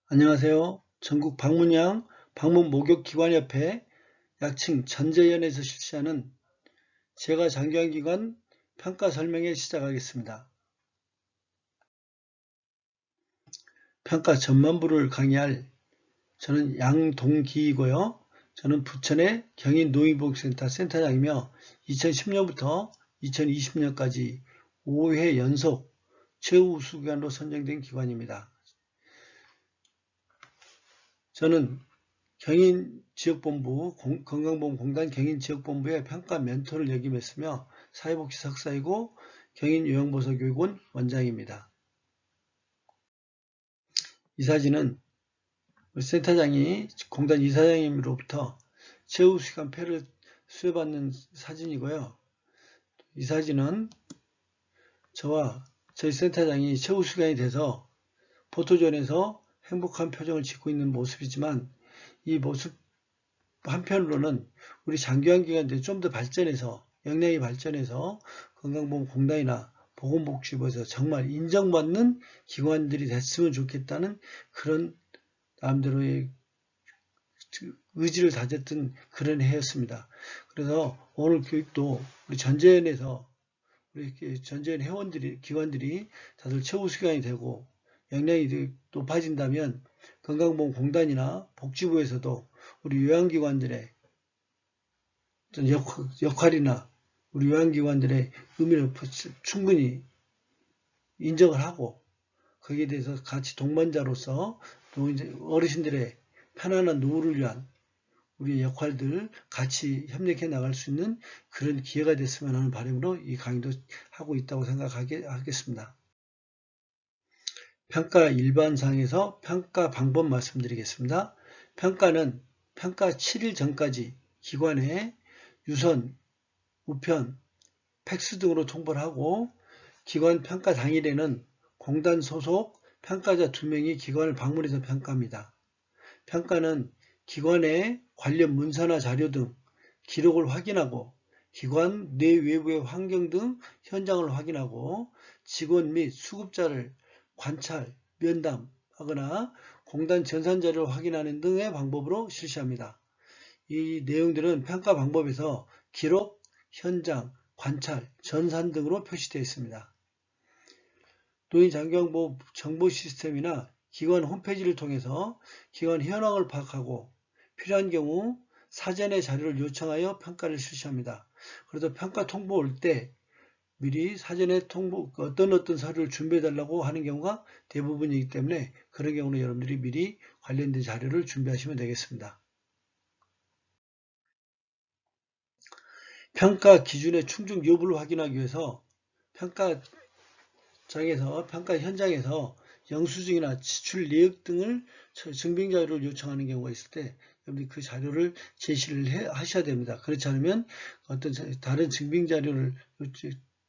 안녕하세요. 전국 방문양 방문목욕기관협회 약칭 전재연에서 실시하는 제가 장교한 기관 평가 설명회 시작하겠습니다. 평가 전반부를 강의할 저는 양동기이고요. 저는 부천의 경인노인복지센터 센터장이며 2010년부터 2020년까지 5회 연속 최우수기관으로 선정된 기관입니다. 저는 경인지역본부 건강보험공단 경인지역본부의 평가 멘토를 역임했으며 사회복지 석사이고 경인요양보호교육원 원장입니다. 이 사진은 센터장이 공단 이사장님으로부터 최우수기관패를 수여받는 사진이고요. 이 사진은 저와 저희 센터장이 최우수기관이 돼서 포토존에서 행복한 표정을 짓고 있는 모습이지만 이 모습 한편으로는 우리 장교한 기관들이 좀 더 발전해서 역량이 발전해서 건강보험공단이나 보건복지부에서 정말 인정받는 기관들이 됐으면 좋겠다는 그런 나름대로의 의지를 다졌던 그런 해였습니다. 그래서 오늘 교육도 우리 전재연에서 우리 전재연 회원들이 기관들이 다들 최우수기관이 되고 역량이 높아진다면 건강보험공단이나 복지부에서도 우리 요양기관들의 역할이나 우리 요양기관들의 의미를 충분히 인정을 하고 거기에 대해서 같이 동반자로서 어르신들의 편안한 노후를 위한 우리의 역할들 같이 협력해 나갈 수 있는 그런 기회가 됐으면 하는 바람으로 이 강의도 하고 있다고 생각하겠습니다. 평가 일반상에서 평가 방법 말씀드리겠습니다. 평가는 평가 7일 전까지 기관에 유선, 우편, 팩스 등으로 통보를 하고 기관 평가 당일에는 공단 소속 평가자 2명이 기관을 방문해서 평가합니다. 평가는 기관의 관련 문서나 자료 등 기록을 확인하고 기관 내 외부의 환경 등 현장을 확인하고 직원 및 수급자를 관찰, 면담하거나 공단 전산자료를 확인하는 등의 방법으로 실시합니다. 이 내용들은 평가 방법에서 기록, 현장, 관찰, 전산 등으로 표시되어 있습니다. 노인장교보험 정보 시스템이나 기관 홈페이지를 통해서 기관 현황을 파악하고 필요한 경우 사전에 자료를 요청하여 평가를 실시합니다. 그래서 평가 통보 올 때 미리 사전에 어떤 서류를 준비해달라고 하는 경우가 대부분이기 때문에 그런 경우는 여러분들이 미리 관련된 자료를 준비하시면 되겠습니다. 평가 기준의 충족 여부를 확인하기 위해서 평가장에서 평가 현장에서 영수증이나 지출 내역 등을 증빙 자료를 요청하는 경우가 있을 때 여러분들이 그 자료를 제시를 하셔야 됩니다. 그렇지 않으면 어떤 다른 증빙 자료를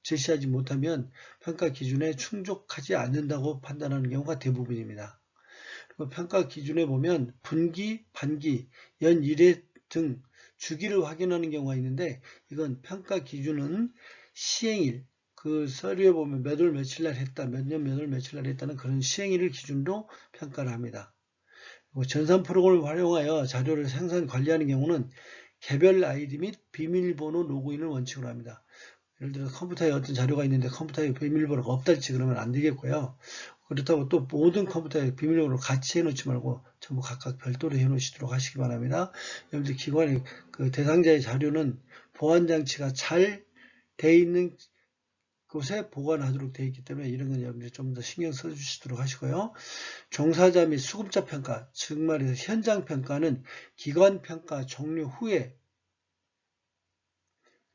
제시하지 못하면 평가 기준에 충족하지 않는다고 판단하는 경우가 대부분입니다. 그리고 평가 기준에 보면 분기, 반기, 연 1회 등 주기를 확인하는 경우가 있는데 이건 평가 기준은 시행일, 그 서류에 보면 몇 월 며칠 날 했다, 몇 년 몇 월 며칠 날 했다는 그런 시행일을 기준으로 평가를 합니다. 그리고 전산 프로그램을 활용하여 자료를 생산 관리하는 경우는 개별 아이디 및 비밀번호 로그인을 원칙으로 합니다. 예를 들어 컴퓨터에 어떤 자료가 있는데 컴퓨터에 비밀번호가 없달지 그러면 안 되겠고요. 그렇다고 또 모든 컴퓨터에 비밀번호를 같이 해놓지 말고 전부 각각 별도로 해놓으시도록 하시기 바랍니다. 여러분들 기관의 그 대상자의 자료는 보안 장치가 잘 돼 있는 곳에 보관하도록 되어 있기 때문에 이런 건 여러분들이 좀 더 신경 써주시도록 하시고요. 종사자 및 수급자 평가, 즉 말해서 현장 평가는 기관 평가 종료 후에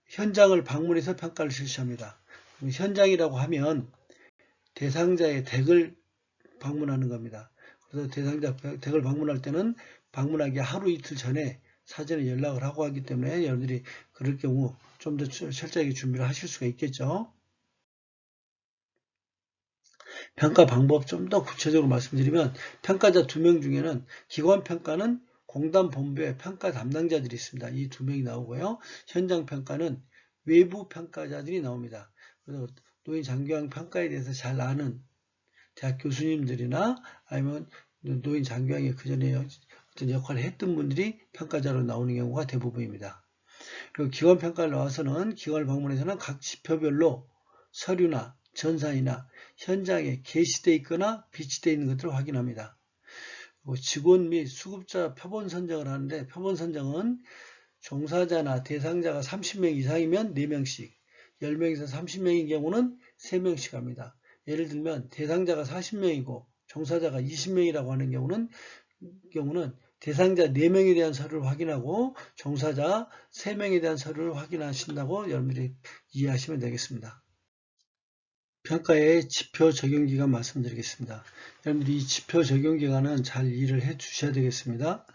현장을 방문해서 평가를 실시합니다. 현장이라고 하면 대상자의 댁을 방문하는 겁니다. 그래서 대상자 댁을 방문할 때는 방문하기 하루 이틀 전에 사전에 연락을 하고 하기 때문에 여러분들이 그럴 경우 좀 더 철저하게 준비를 하실 수가 있겠죠. 평가 방법 좀 더 구체적으로 말씀드리면 평가자 2명 중에는 기관 평가는 공단 본부에 평가 담당자들이 있습니다. 이 2명이 나오고요. 현장 평가는 외부 평가자들이 나옵니다. 그래서 노인 장교양 평가에 대해서 잘 아는 대학 교수님들이나 아니면 노인 장교양이 그 전에 어떤 역할을 했던 분들이 평가자로 나오는 경우가 대부분입니다. 그리고 기관평가를 나와서는 기관을 방문해서는 각 지표별로 서류나 전산이나 현장에 게시되어 있거나 비치되어 있는 것들을 확인합니다. 직원 및 수급자 표본 선정을 하는데, 표본 선정은 종사자나 대상자가 30명 이상이면 4명씩, 10명에서 30명인 경우는 3명씩 합니다. 예를 들면 대상자가 40명이고 종사자가 20명이라고 하는 경우는 대상자 4명에 대한 서류를 확인하고 종사자 3명에 대한 서류를 확인하신다고 여러분들이 이해하시면 되겠습니다. 평가의 지표 적용 기간 말씀드리겠습니다. 여러분들이 이 지표 적용 기간은 잘 이해를 해 주셔야 되겠습니다.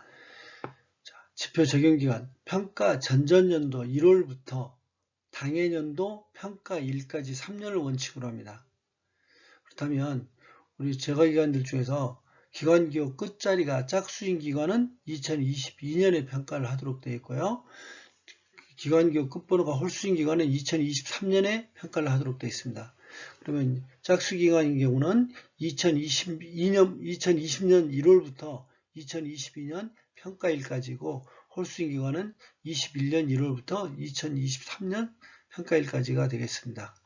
자, 지표 적용 기간, 평가 전전년도 1월부터 당해년도 평가일까지 3년을 원칙으로 합니다. 그렇다면 우리 재가기관들 중에서 기관기호 끝자리가 짝수인 기관은 2022년에 평가를 하도록 되어 있고요. 기관기호 끝번호가 홀수인 기관은 2023년에 평가를 하도록 되어 있습니다. 그러면 짝수기관인 경우는 2020년 1월부터 2022년 평가일까지고, 홀수인 기관은 21년 1월부터 2023년 평가일까지가 되겠습니다.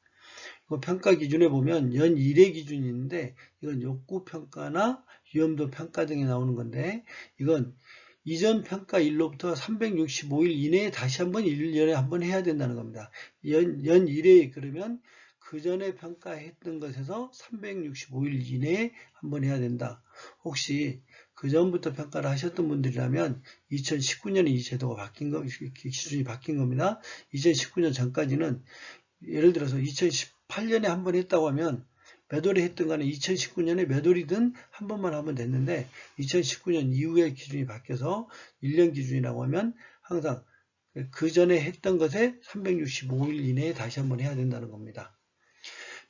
평가 기준에 보면 연 1회 기준이 있는데, 이건 욕구평가나 위험도평가 등에 나오는 건데, 이건 이전 평가일로부터 365일 이내에 다시 한번 1년에 한번 해야 된다는 겁니다. 연 1회 그러면 그 전에 평가했던 것에서 365일 이내에 한번 해야 된다. 혹시 그 전부터 평가를 하셨던 분들이라면 2019년에 이 제도가 바뀐 거, 기준이 바뀐 겁니다. 2019년 전까지는 예를 들어서 2018년에 한번 했다고 하면 몇 월에 했든 간에 2019년에 몇 월이든 한 번만 하면 됐는데, 2019년 이후에 기준이 바뀌어서 1년 기준이라고 하면 항상 그 전에 했던 것에 365일 이내에 다시 한번 해야 된다는 겁니다.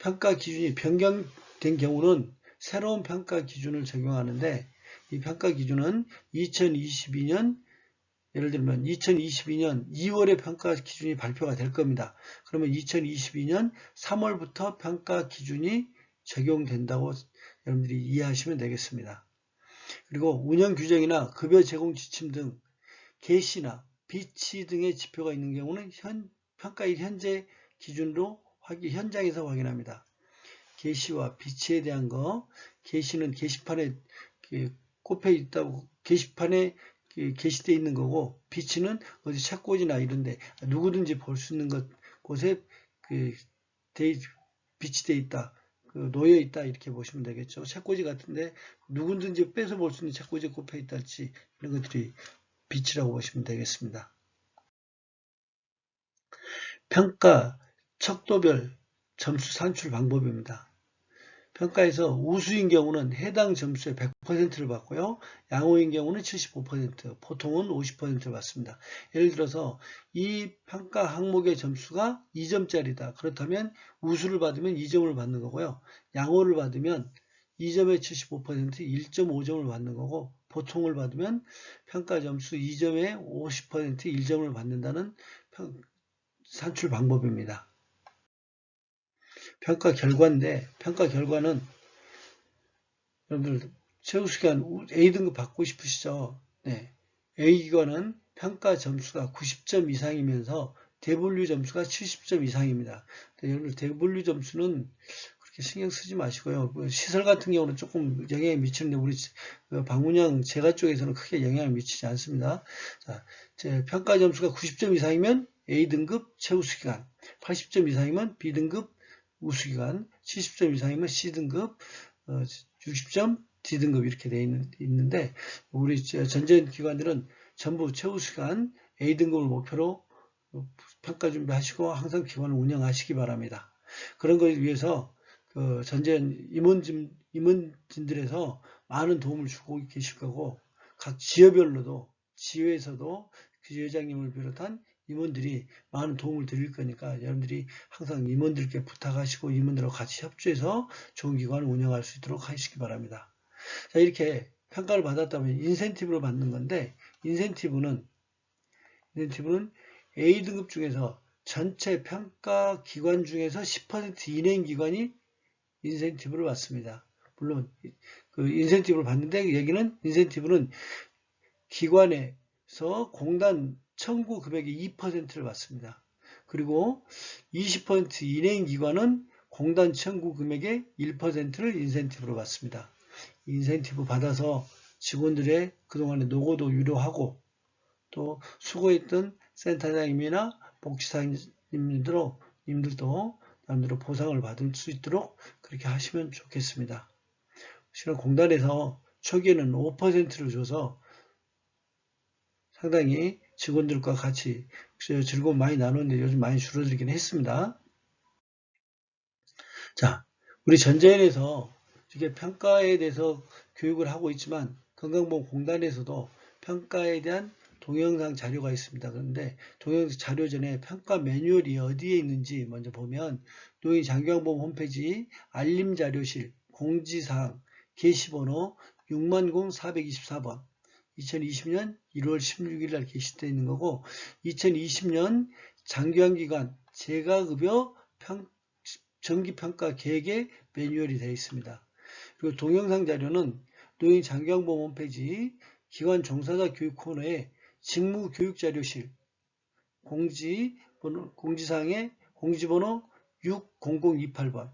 평가 기준이 변경된 경우는 새로운 평가 기준을 적용하는데, 이 평가 기준은 2022년 예를 들면 2022년 2월에 평가 기준이 발표가 될 겁니다. 그러면 2022년 3월부터 평가 기준이 적용된다고 여러분들이 이해하시면 되겠습니다. 그리고 운영 규정이나 급여 제공 지침 등 개시나 비치 등의 지표가 있는 경우는 평가일 현재 기준으로 현장에서 확인합니다. 게시와 비치에 대한 거, 게시는 게시판에 꼽혀 있다고, 게시판에 게시되어 있는 거고, 비치는 어디 책꽂이나 이런데 누구든지 볼 수 있는 곳에 비치되어 있다, 놓여 있다, 이렇게 보시면 되겠죠. 책꽂이 같은데 누구든지 빼서 볼 수 있는 책꽂이에 꼽혀 있다든지 이런 것들이 비치라고 보시면 되겠습니다. 평가 척도별 점수 산출 방법입니다. 평가에서 우수인 경우는 해당 점수의 100%를 받고요. 양호인 경우는 75%, 보통은 50%를 받습니다. 예를 들어서 이 평가 항목의 점수가 2점짜리다. 그렇다면 우수를 받으면 2점을 받는 거고요. 양호를 받으면 2점에 75%, 1.5점을 받는 거고, 보통을 받으면 평가 점수 2점에 50%, 1점을 받는다는 산출 방법입니다. 평가 결과인데, 평가 결과는 여러분들 최우수기관 A등급 받고 싶으시죠? 네. A기관은 평가 점수가 90점 이상이면서 대분류 점수가 70점 이상입니다. 여러분들 대분류 점수는 그렇게 신경 쓰지 마시고요. 시설 같은 경우는 조금 영향이 미치는데, 우리 방문형 재가 쪽에서는 크게 영향을 미치지 않습니다. 자, 평가 점수가 90점 이상이면 A등급 최우수기관, 80점 이상이면 B등급 우수기관, 70점 이상이면 C등급, 60점 D등급 이렇게 되어 있는데, 우리 전전 기관들은 전부 최우수기관 A등급을 목표로 평가 준비하시고 항상 기관을 운영하시기 바랍니다. 그런 것을 위해서 전전 임원진들에서 많은 도움을 주고 계실 거고, 각 지역별로도 지회에서도 지회장님을 비롯한 임원들이 많은 도움을 드릴 거니까 여러분들이 항상 임원들께 부탁하시고 임원들하고 같이 협조해서 좋은 기관을 운영할 수 있도록 하시기 바랍니다. 자, 이렇게 평가를 받았다면 인센티브를 받는 건데, 인센티브는 A등급 중에서 전체 평가 기관 중에서 10% 이내인 기관이 인센티브를 받습니다. 물론 그 인센티브를 받는데 여기는 인센티브는 기관에서 공단 청구 금액의 2%를 받습니다. 그리고 20% 이내인 기관은 공단 청구 금액의 1%를 인센티브로 받습니다. 인센티브 받아서 직원들의 그동안의 노고도 유료하고 또 수고했던 센터장님이나 복지사님들도 나름대로 보상을 받을 수 있도록 그렇게 하시면 좋겠습니다. 실은 공단에서 초기에는 5%를 줘서 상당히 직원들과 같이 즐거움 많이 나누는데 요즘 많이 줄어들긴 했습니다. 자, 우리 전자연에서 이게 평가에 대해서 교육을 하고 있지만 건강보험공단에서도 평가에 대한 동영상 자료가 있습니다. 그런데 동영상 자료 전에 평가 매뉴얼이 어디에 있는지 먼저 보면 노인장기보험 홈페이지 알림자료실 공지사항 게시번호 600424번 2020년 1월 16일 날 게시되어 있는 거고 2020년 장기환기관 재가급여 정기평가 계획의 매뉴얼이 되어 있습니다. 그리고 동영상 자료는 노인 장기환보험 홈페이지 기관 종사자 교육 코너에 직무교육자료실 공지사항에 공지번호 60028번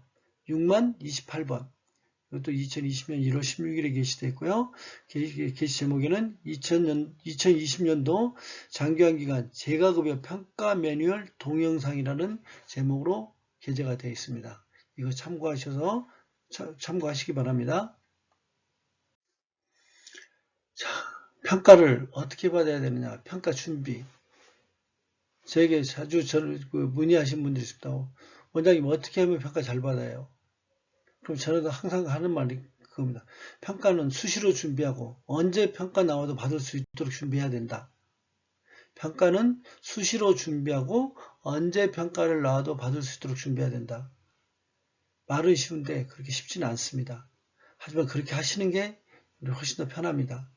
6028번 이것도 2020년 1월 16일에 게시되어 있고요. 게시 제목에는 2020년도 장기환기관 재가급여 평가 매뉴얼 동영상이라는 제목으로 게재가 되어 있습니다. 이거 참고하시기 바랍니다. 자, 평가를 어떻게 받아야 되느냐? 평가 준비. 저에게 자주 저를 문의하신 분들이 있습니다. 원장님 어떻게 하면 평가 잘 받아요? 그럼 저는 항상 하는 말이 그겁니다. 평가는 수시로 준비하고 언제 평가 나와도 받을 수 있도록 준비해야 된다. 평가는 수시로 준비하고 언제 평가를 나와도 받을 수 있도록 준비해야 된다. 말은 쉬운데 그렇게 쉽지는 않습니다. 하지만 그렇게 하시는 게 훨씬 더 편합니다.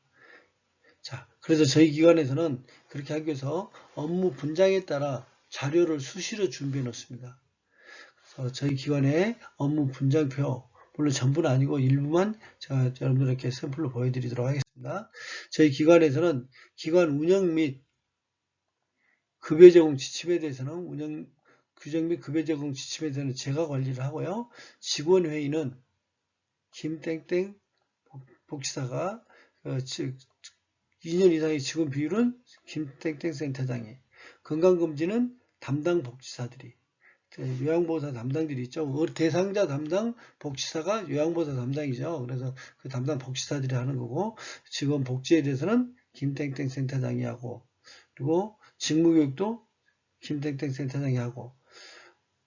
자, 그래서 저희 기관에서는 그렇게 하기 위해서 업무 분장에 따라 자료를 수시로 준비해 놓습니다. 그래서 저희 기관의 업무 분장표, 물론 전부는 아니고 일부만 제가 여러분들께 샘플로 보여드리도록 하겠습니다. 저희 기관에서는 기관 운영 및 급여 제공 지침에 대해서는 운영 규정 및 급여 제공 지침에 대해서는 제가 관리를 하고요. 직원 회의는 김땡땡 복지사가 2년 이상의 직원 비율은 김땡땡 센터장이, 건강검진은 담당 복지사들이, 요양보호사 담당들이 있죠. 대상자 담당 복지사가 요양보호사 담당이죠. 그래서 그 담당 복지사들이 하는 거고, 직원 복지에 대해서는 김땡땡 센터장이 하고, 그리고 직무교육도 김땡땡 센터장이 하고,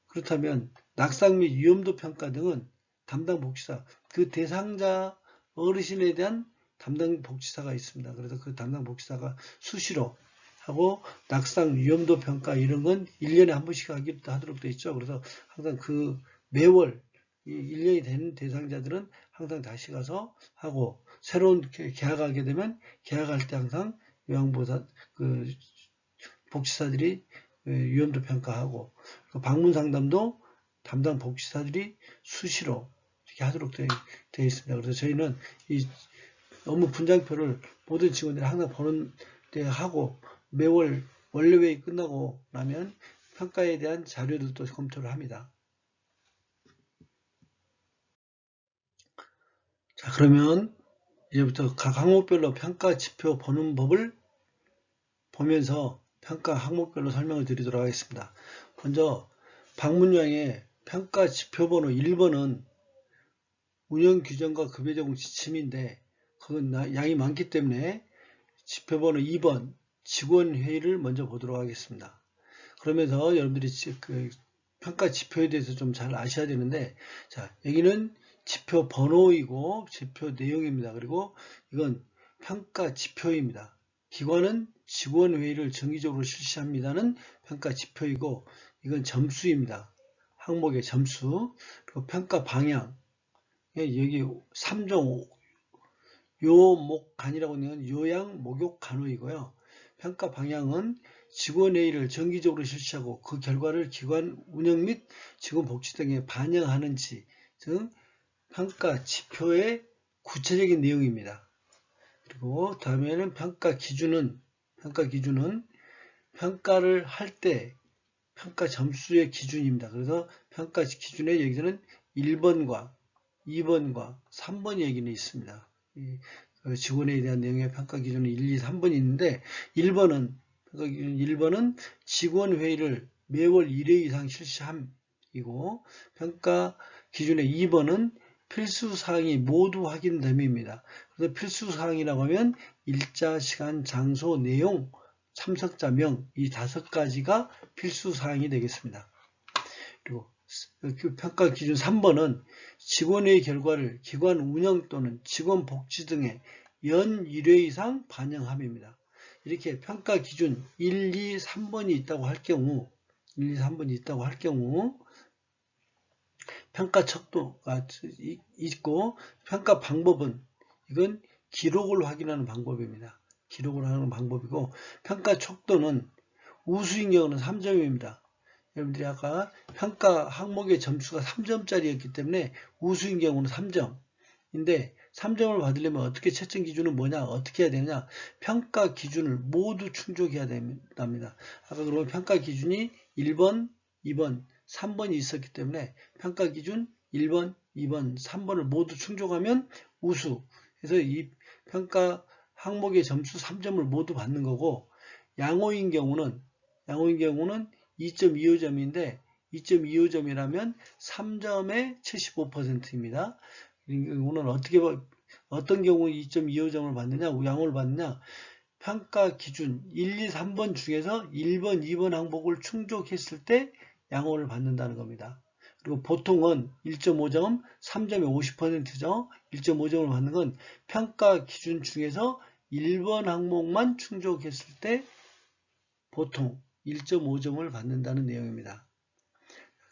그렇다면 낙상 및 위험도 평가 등은 담당 복지사, 그 대상자 어르신에 대한 담당 복지사가 있습니다. 그래서 그 담당 복지사가 수시로 하고, 낙상 위험도 평가 이런 건 1년에 한 번씩 하도록 되어 있죠. 그래서 항상 그 매월 1년이 되는 대상자들은 항상 다시 가서 하고, 새로운 계약하게 되면 계약할 때 항상 요양보호사 복지사들이 위험도 평가하고, 방문 상담도 담당 복지사들이 수시로 이렇게 하도록 되어 있습니다. 그래서 저희는 이 업무 분장표를 모든 직원들이 항상 보는 데 하고, 매월 원래회의 끝나고 나면 평가에 대한 자료들도 검토를 합니다. 자, 그러면 이제부터 각 항목별로 평가 지표 보는 법을 보면서 평가 항목별로 설명을 드리도록 하겠습니다. 먼저 방문량의 평가 지표 번호 1번은 운영 규정과 급여 제공 지침인데 그건 양이 많기 때문에 지표 번호 2번 직원 회의를 먼저 보도록 하겠습니다. 그러면서 여러분들이 그 평가 지표에 대해서 좀 잘 아셔야 되는데, 자, 여기는 지표 번호이고 지표 내용입니다. 그리고 이건 평가 지표입니다. 기관은 직원 회의를 정기적으로 실시합니다는 평가 지표이고, 이건 점수입니다. 항목의 점수. 그리고 평가 방향. 여기 3종 요목간이라고 하는 요양 목욕 간호이고요. 평가 방향은 직원 회의를 정기적으로 실시하고 그 결과를 기관 운영 및 직원 복지 등에 반영하는지 등 평가 지표의 구체적인 내용입니다. 그리고 다음에는 평가 기준은 평가를 할 때 평가 점수의 기준입니다. 그래서 평가 기준에 여기서는 1번과 2번과 3번 얘기는 있습니다. 그 직원에 대한 내용의 평가 기준은 1, 2, 3번이 있는데 1번은 평가 기준 1번은 직원 회의를 매월 1회 이상 실시함이고 평가 기준의 2번은 필수 사항이 모두 확인됨입니다. 그래서 필수 사항이라고 하면 일자, 시간, 장소, 내용, 참석자명 이 5가지가 필수 사항이 되겠습니다. 그리고 그 평가 기준 3번은 직원의 결과를 기관 운영 또는 직원 복지 등에 연 1회 이상 반영함입니다. 이렇게 평가 기준 1, 2, 3번이 있다고 할 경우 평가 척도가 있고 평가 방법은 이건 기록을 확인하는 방법입니다. 기록을 하는 방법이고 평가 척도는 우수인 경우는 3점입니다. 여러분들이 아까 평가 항목의 점수가 3점짜리였기 때문에 우수인 경우는 3점인데 3점을 받으려면 어떻게 채점 기준은 뭐냐? 어떻게 해야 되느냐? 평가 기준을 모두 충족해야 됩니다. 아까 그러면 평가 기준이 1번, 2번, 3번이 있었기 때문에 평가 기준 1번, 2번, 3번을 모두 충족하면 우수. 그래서 이 평가 항목의 점수 3점을 모두 받는 거고 양호인 경우는 2.25점인데 2.25점이라면 3점에 75%입니다. 이거는 어떤 경우에 2.25점을 받느냐, 양호를 받느냐? 평가 기준 1, 2, 3번 중에서 1번, 2번 항목을 충족했을 때 양호를 받는다는 겁니다. 그리고 보통은 1.5점, 3점에 50%죠. 1.5점을 받는 건 평가 기준 중에서 1번 항목만 충족했을 때 보통 1.5점을 받는다는 내용입니다.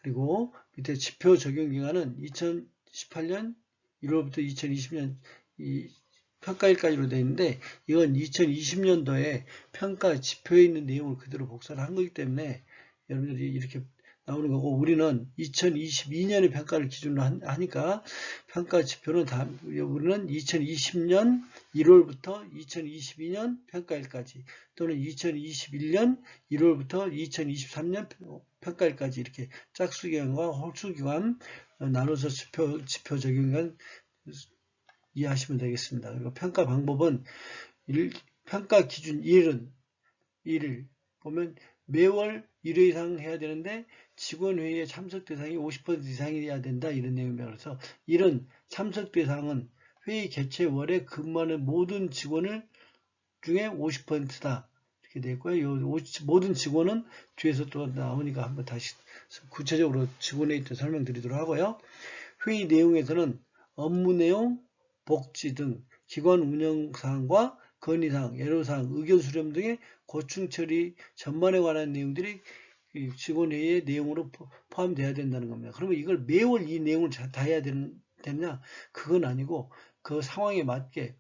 그리고 밑에 지표 적용 기간은 2018년 1월부터 2020년 평가일까지로 되어 있는데 이건 2020년도에 평가 지표에 있는 내용을 그대로 복사를 한 거기 때문에 여러분들이 이렇게 나오는 거고 우리는 2022년의 평가를 기준으로 하니까 평가 지표는 우리는 2020년 1월부터 2022년 평가일까지 또는 2021년 1월부터 2023년 평가일까지 이렇게 짝수기간과 홀수기간 나눠서 지표 적용기간 이해하시면 되겠습니다. 그리고 평가 방법은 평가 기준 1을 보면 매월 1회 이상 해야 되는데 직원회의에 참석 대상이 50% 이상이어야 된다 이런 내용입니다. 그래서 이런 참석 대상은 회의 개최 월에 근무하는 모든 직원을 중에 50%다 이렇게 되어 있고요. 모든 직원은 뒤에서 또 나오니까 한번 다시 구체적으로 직원회의 때 설명드리도록 하고요. 회의 내용에서는 업무 내용, 복지 등 기관 운영사항과 건의사항, 애로사항, 의견 수렴 등의 고충 처리 전반에 관한 내용들이 직원회의의 내용으로 포함되어야 된다는 겁니다. 그러면 이걸 매월 이 내용을 다 해야 되느냐? 그건 아니고 그 상황에 맞게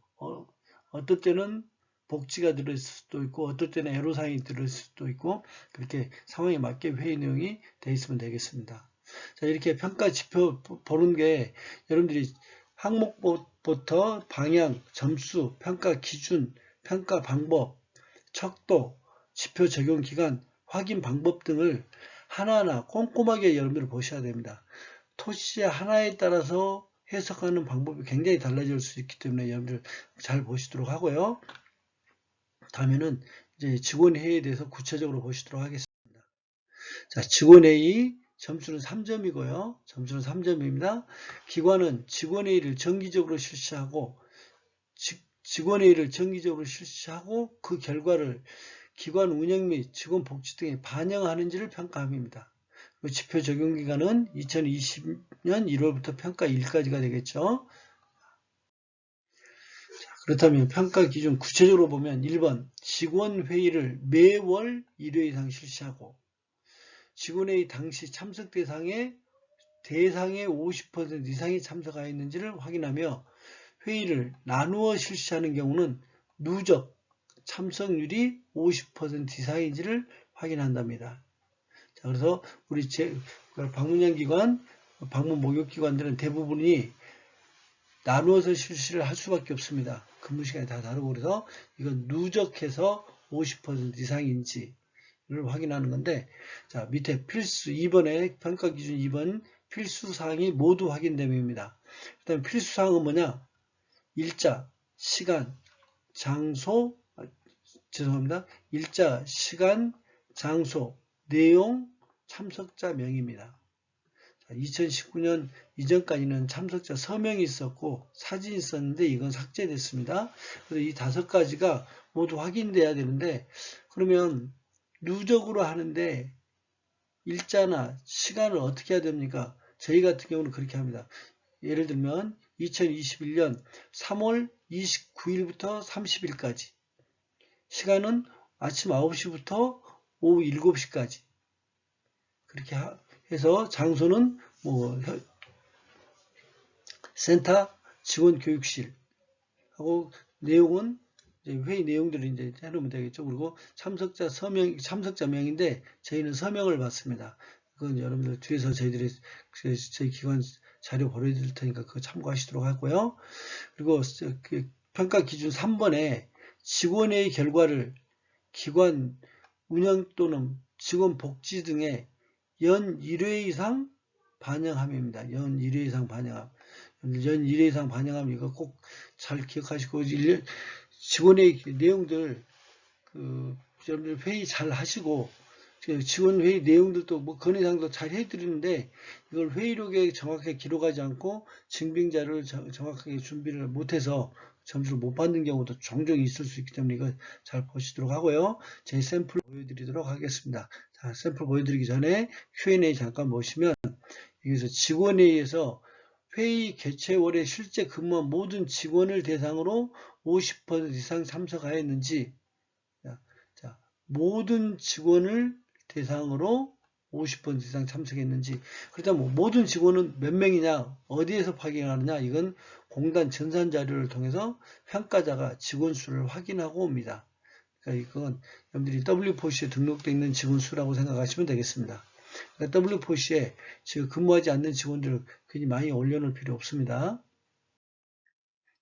어떨 때는 복지가 들어있을 수도 있고 어떨 때는 애로사항이 들어있을 수도 있고 그렇게 상황에 맞게 회의 내용이 되어 있으면 되겠습니다. 자, 이렇게 평가 지표 보는 게 여러분들이 항목부터 방향, 점수, 평가 기준, 평가 방법, 척도, 지표 적용 기간, 확인 방법 등을 하나하나 꼼꼼하게 여러분들 보셔야 됩니다. 토시 하나에 따라서 해석하는 방법이 굉장히 달라질 수 있기 때문에 여러분들 잘 보시도록 하고요. 다음에는 이제 직원회의에 대해서 구체적으로 보시도록 하겠습니다. 자, 직원회의 점수는 3점이고요. 점수는 3점입니다. 기관은 직원회의를 정기적으로 실시하고 그 결과를 기관 운영 및 직원 복지 등에 반영하는지를 평가합니다. 지표 적용 기간은 2020년 1월부터 평가일까지가 되겠죠. 그렇다면 평가 기준 구체적으로 보면 1번 직원회의를 매월 1회 이상 실시하고 직원회의 당시 참석 대상의 50% 이상이 참석하였는지를 확인하며 회의를 나누어 실시하는 경우는 누적 참석률이 50% 이상인지를 확인한답니다. 자, 그래서 우리 방문형 기관, 방문 목욕 기관들은 대부분이 나누어서 실시를 할 수밖에 없습니다. 근무 시간이 다 다르고 그래서 이건 누적해서 50% 이상인지를 확인하는 건데, 자, 밑에 필수 2번에 평가 기준 2번 필수 사항이 모두 확인됨입니다. 그다음에 필수 사항은 뭐냐? 일자, 시간, 장소, 죄송합니다. 일자, 시간, 장소, 내용, 참석자 명입니다. 2019년 이전까지는 참석자 서명이 있었고 사진이 있었는데 이건 삭제됐습니다. 그래서 이 5가지가 모두 확인돼야 되는데, 그러면 누적으로 하는데 일자나 시간을 어떻게 해야 됩니까? 저희 같은 경우는 그렇게 합니다. 예를 들면 2021년 3월 29일부터 30일까지, 시간은 아침 9시부터 오후 7시까지 그렇게 해서, 장소는 뭐 센터 직원 교육실 하고, 내용은 이제 회의 내용들을 이제 해놓으면 되겠죠. 그리고 참석자 서명, 참석자명인데 저희는 서명을 받습니다. 그건 여러분들 뒤에서 저희 기관 자료 보내드릴 테니까 그거 참고하시도록 하고요. 그리고 그 평가 기준 3번에 직원회의 결과를 기관 운영 또는 직원 복지 등에 연 1회 이상 반영함입니다. 연 1회 이상 반영함. 연 1회 이상 반영함, 이거 꼭 잘 기억하시고, 직원의 내용들, 여러분들 회의 잘 하시고, 직원 회의 내용들도 뭐 건의사항도 잘 해드리는데, 이걸 회의록에 정확하게 기록하지 않고 증빙자료를 정확하게 준비를 못해서 점수를 못 받는 경우도 종종 있을 수 있기 때문에 이거 잘 보시도록 하고요. 제 샘플 보여드리도록 하겠습니다. 자, 샘플 보여드리기 전에 Q&A 잠깐 보시면, 여기서 직원회의에서 회의 개최월에 실제 근무한 모든 직원을 대상으로 50% 이상 참석하였는지, 자, 모든 직원을 대상으로 50% 이상 참석했는지, 그렇다면 모든 직원은 몇 명이냐, 어디에서 확인하느냐, 이건 공단 전산 자료를 통해서 평가자가 직원 수를 확인하고 옵니다. 그러니까 이건 여러분들이 W4C에 등록되어 있는 직원 수라고 생각하시면 되겠습니다. 그러니까 W4C에 지금 근무하지 않는 직원들을 괜히 많이 올려놓을 필요 없습니다.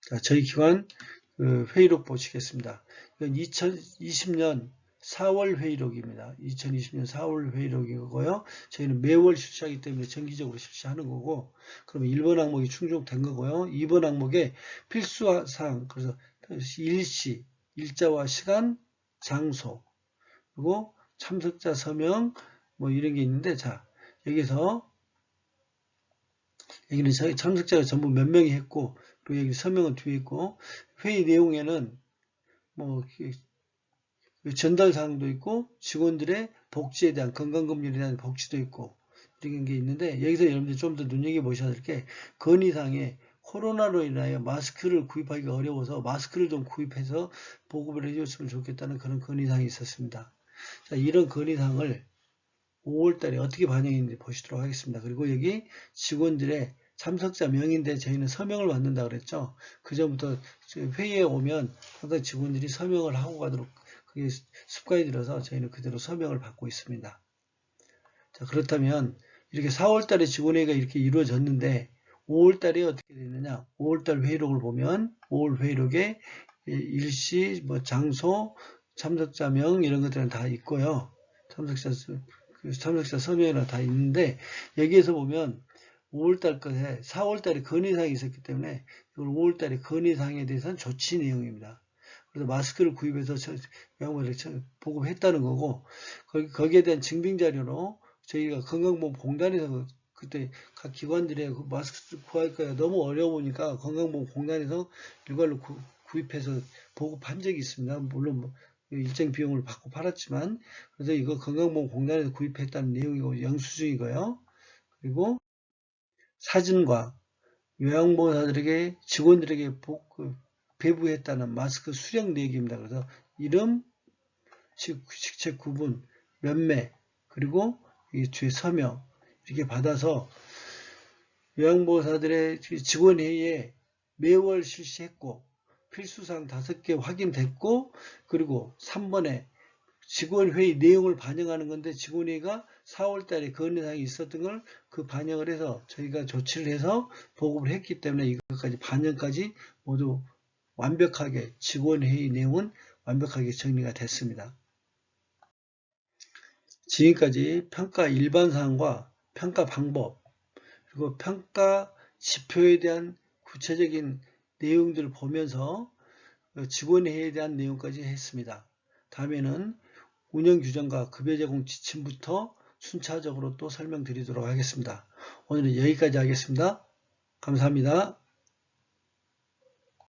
자, 저희 기관 회의록 보시겠습니다. 이건 2020년 4월 회의록입니다. 2020년 4월 회의록이고요. 저희는 매월 실시하기 때문에 정기적으로 실시하는 거고, 그러면 1번 항목이 충족된 거고요. 2번 항목에 필수사항, 그래서 일시, 일자와 시간, 장소, 그리고 참석자 서명, 뭐 이런 게 있는데, 자, 여기는 참석자가 전부 몇 명이 했고, 그리고 여기 서명은 뒤에 있고, 회의 내용에는 뭐 전달 사항도 있고, 직원들의 복지에 대한, 건강검진에 대한 복지도 있고, 이런 게 있는데, 여기서 여러분들 좀 더 눈여겨보셔야 될 게, 건의사항에 코로나로 인하여 마스크를 구입하기가 어려워서 마스크를 좀 구입해서 보급을 해줬으면 좋겠다는 그런 건의사항이 있었습니다. 자, 이런 건의사항을 5월달에 어떻게 반영했는지 보시도록 하겠습니다. 그리고 여기 직원들의 참석자 명인데 저희는 서명을 받는다 그랬죠. 그 전부터 회의에 오면 항상 직원들이 서명을 하고 가도록 그게 습관이 들어서 저희는 그대로 서명을 받고 있습니다. 자, 그렇다면 이렇게 4월달에 직원회의가 이렇게 이루어졌는데 5월달에 어떻게 됐느냐? 5월달 회의록을 보면 5월 회의록에 일시, 뭐 장소, 참석자명 이런 것들은 다 있고요. 참석자 서명이랑 다 있는데, 여기에서 보면 5월달 것에 4월달에 건의사항이 있었기 때문에 이걸 5월달에 건의사항에 대해서는 조치 내용입니다. 그래서 마스크를 구입해서 명목을 보급했다는 거고, 거기에 대한 증빙자료로 저희가 건강보험공단에서 그때 각 기관들의 마스크 구하기가 너무 어려우니까 건강보험공단에서 일괄로 구입해서 보급한 적이 있습니다. 물론 뭐 일정 비용을 받고 팔았지만, 그래서 이거 건강보험공단에서 구입했다는 내용이고 영수증이고요. 그리고 사진과 요양보호사들에게 직원들에게 배부했다는 마스크 수령 내역입니다. 그래서 이름, 식체 구분, 몇매, 그리고 이 뒤에 서명 이렇게 받아서 요양보호사들의 직원회의에 매월 실시했고, 필수사항 5개 확인됐고, 그리고 3번에 직원회의 내용을 반영하는 건데 직원회의가 4월 달에 건의사항이 있었던 걸 그 반영을 해서 저희가 조치를 해서 보급을 했기 때문에 이것까지 반영까지 모두 완벽하게 직원회의 내용은 완벽하게 정리가 됐습니다. 지금까지 평가 일반사항과 평가 방법 그리고 평가 지표에 대한 구체적인 내용들을 보면서 직원회의에 대한 내용까지 했습니다. 다음에는 운영규정과 급여 제공 지침부터 순차적으로 또 설명드리도록 하겠습니다. 오늘은 여기까지 하겠습니다. 감사합니다.